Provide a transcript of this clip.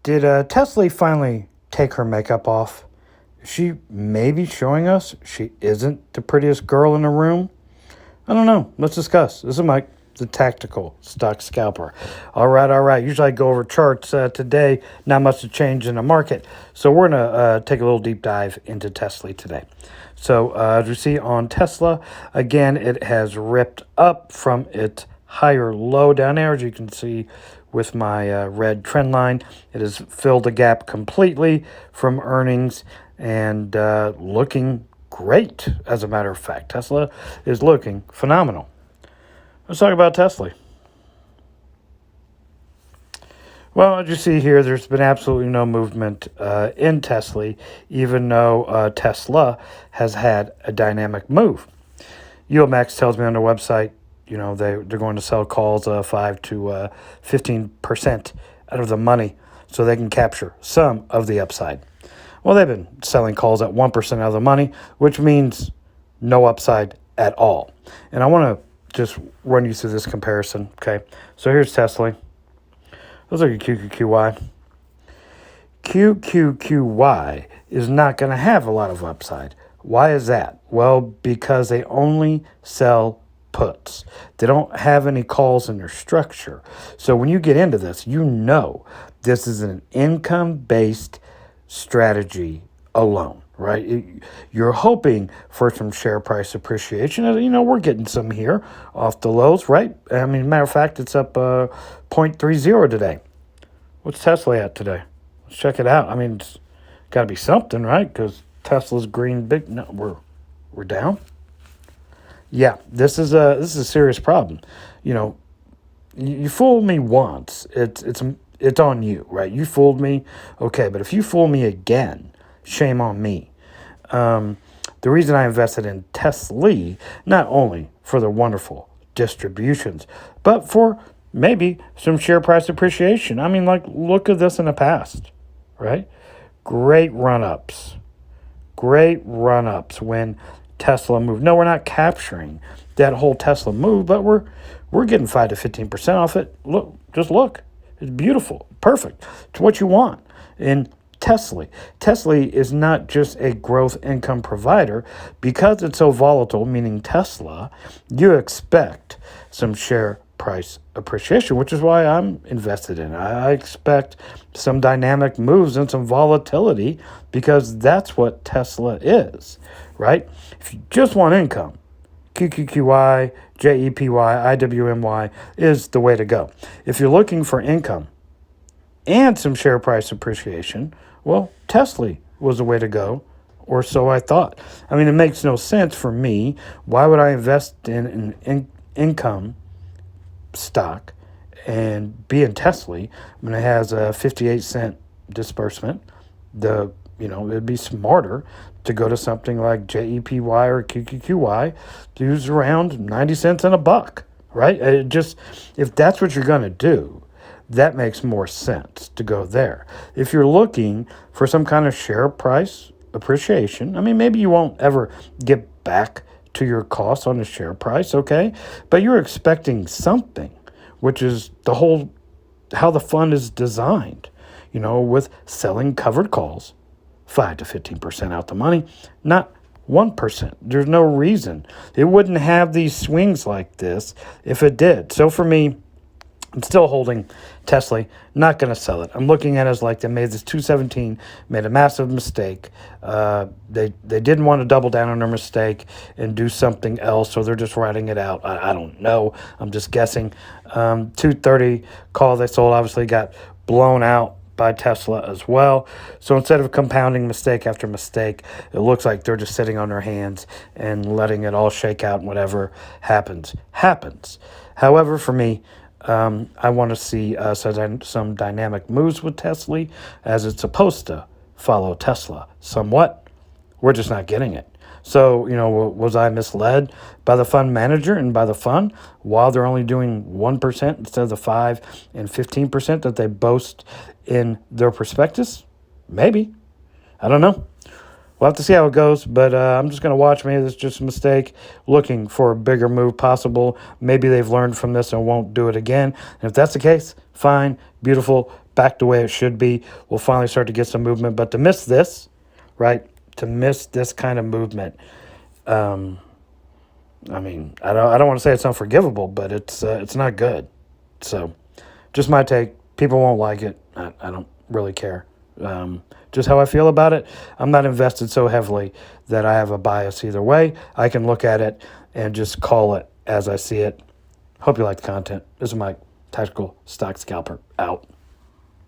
Did TESLY finally take her makeup off? Is she maybe showing us she isn't the prettiest girl in the room? I don't know. Let's discuss. This is Mike, the tactical stock scalper. All right, all right. Usually I go over charts. Today, not much to change in the market. So we're going to take a little deep dive into TESLY today. So as we see on Tesla, again, it has ripped up from its higher low down there. As you can see with my red trend line, it has filled the gap completely from earnings and looking great, as a matter of fact. Tesla is looking phenomenal. Let's talk about TESLY. Well, as you see here, there's been absolutely no movement in TESLY, even though Tesla has had a dynamic move. UMX tells me on their website, they're going to sell calls 5 to 15% out of the money so they can capture some of the upside. Well, they've been selling calls at 1% out of the money, which means no upside at all. And I want to just run you through this comparison, okay? So here's TESLY. Let's look at QQQY. QQQY is not going to have a lot of upside. Why is that? Well, because they only sell puts. They don't have any calls in their structure. So when you get into this, this is an income-based strategy alone, right? You're hoping for some share price appreciation. We're getting some here off the lows, right? I mean, matter of fact, it's up 0.30 today. What's Tesla at today? Let's check it out. I mean, it's got to be something, right? Because Tesla's green big. No, we're down. Yeah, this is a serious problem. You fooled me once. It's on you, right? You fooled me, okay. But if you fool me again, shame on me. The reason I invested in TESLY, not only for the wonderful distributions, but for maybe some share price appreciation. I mean, look at this in the past, right? Great run-ups when Tesla moved. No, we're not capturing that whole Tesla move, but we're getting 5 to 15% off it. Look. It's beautiful, perfect. It's what you want in TESLY. TESLY is not just a growth income provider. Because it's so volatile, meaning Tesla, you expect some share price appreciation, which is why I'm invested in it. I expect some dynamic moves and some volatility because that's what Tesla is, right? If you just want income, QQQY, JEPY, IWMY is the way to go. If you're looking for income and some share price appreciation, well, TESLY was the way to go, or so I thought. I mean, it makes no sense for me. Why would I invest in an income stock and be in TESLY when it has a 58-cent disbursement? It'd be smarter to go to something like JEPY or QQQY, use around 90 cents and a buck, right? If that's what you're going to do, that makes more sense to go there. If you're looking for some kind of share price appreciation, I mean, maybe you won't ever get back to your cost on the share price, okay? But you're expecting something, which is how the fund is designed, with selling covered calls, 5 to 15% out the money, not 1%. There's no reason. It wouldn't have these swings like this if it did. So for me, I'm still holding TESLY, not going to sell it. I'm looking at it as they made this 217, made a massive mistake. They didn't want to double down on their mistake and do something else, so they're just writing it out. I don't know. I'm just guessing. 230 call they sold obviously got blown out by Tesla as well. So instead of compounding mistake after mistake, it looks like they're just sitting on their hands and letting it all shake out and whatever happens. However, for me, I want to see some dynamic moves with TESLY as it's supposed to follow Tesla somewhat. We're just not getting it. So, was I misled by the fund manager and by the fund while they're only doing 1% instead of the 5 and 15% that they boast in their prospectus? Maybe. I don't know. we'll have to see how it goes. But I'm just going to watch. Maybe this is just a mistake, looking for a bigger move possible. Maybe they've learned from this and won't do it again. And if that's the case, fine, beautiful, back the way it should be. We'll finally start to get some movement. But to miss this, right, to miss this kind of movement, I mean, I don't want to say it's unforgivable, but it's not good. So, just my take. People won't like it. I don't really care. Just how I feel about it. I'm not invested so heavily that I have a bias either way. I can look at it and just call it as I see it. Hope you like the content. This is Mike, Tactical Stock Scalper, out.